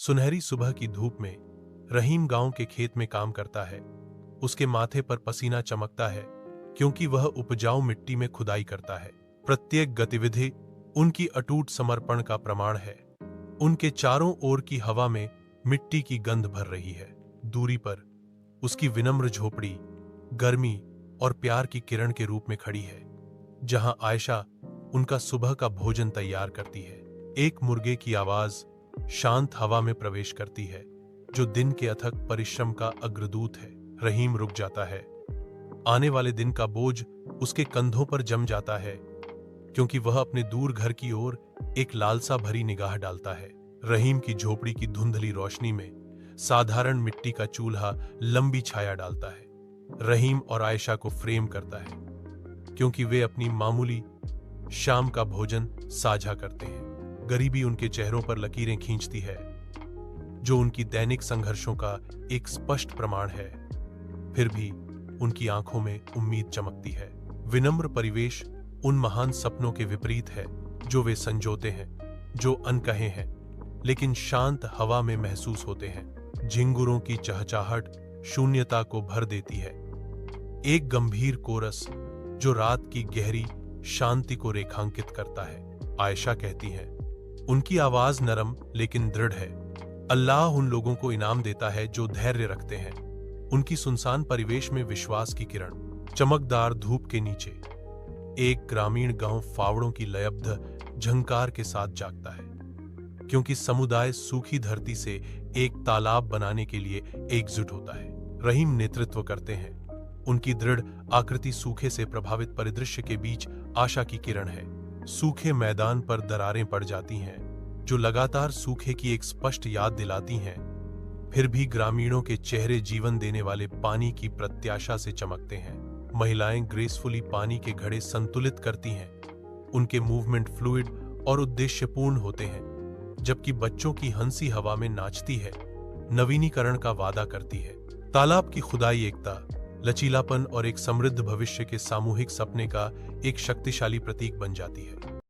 सुनहरी सुबह की धूप में रहीम गांव के खेत में काम करता है। उसके माथे पर पसीना चमकता है क्योंकि वह उपजाऊ मिट्टी में खुदाई करता है। प्रत्येक गतिविधि उनकी अटूट समर्पण का प्रमाण है। उनके चारों ओर की हवा में मिट्टी की गंध भर रही है। दूरी पर उसकी विनम्र झोपड़ी गर्मी और प्यार की किरण के रूप में खड़ी है, जहां आयशा उनका सुबह का भोजन तैयार करती है। एक मुर्गे की आवाज शांत हवा में प्रवेश करती है, जो दिन के अथक परिश्रम का अग्रदूत है। रहीम रुक जाता है। आने वाले दिन का बोझ उसके कंधों पर जम जाता है, क्योंकि वह अपने दूर घर की ओर एक लालसा भरी निगाह डालता है। रहीम की झोपड़ी की धुंधली रोशनी में साधारण मिट्टी का चूल्हा लंबी छाया डालता है। रहीम और आयशा को फ्रेम करता है, क्योंकि वे अपनी मामूली शाम का भोजन साझा करते हैं। गरीबी उनके चेहरों पर लकीरें खींचती है, जो उनकी दैनिक संघर्षों का एक स्पष्ट प्रमाण है। फिर भी उनकी आंखों में उम्मीद चमकती है। विनम्र परिवेश उन महान सपनों के विपरीत है जो वे संजोते हैं, जो अनकहे हैं लेकिन शांत हवा में महसूस होते हैं। झिंगुरों की चहचहाहट शून्यता को भर देती है। एक गंभीर कोरस जो रात की गहरी शांति को रेखांकित करता है। आयशा कहती है, उनकी आवाज नरम लेकिन दृढ़ है। अल्लाह उन लोगों को इनाम देता है जो धैर्य रखते हैं। उनकी सुनसान परिवेश में विश्वास की किरण चमकदार धूप के नीचे एक ग्रामीण गांव फावड़ों की लयबद्ध झंकार के साथ जागता है, क्योंकि समुदाय सूखी धरती से एक तालाब बनाने के लिए एकजुट होता है। रहीम नेतृत्व करते हैं। उनकी दृढ़ आकृति सूखे से प्रभावित परिदृश्य के बीच आशा की किरण है। सूखे मैदान पर दरारें पड़ जाती हैं, जो लगातार सूखे की एक स्पष्ट याद दिलाती हैं। फिर भी ग्रामीणों के चेहरे जीवन देने वाले पानी की प्रत्याशा से चमकते हैं। महिलाएं ग्रेसफुली पानी के घड़े संतुलित करती हैं। उनके मूवमेंट फ्लूइड और उद्देश्यपूर्ण होते हैं, जबकि बच्चों की हंसी हवा में नाचती है, नवीनीकरण का वादा करती है। तालाब की खुदाई एकता, लचीलापन और एक समृद्ध भविष्य के सामूहिक सपने का एक शक्तिशाली प्रतीक बन जाती है।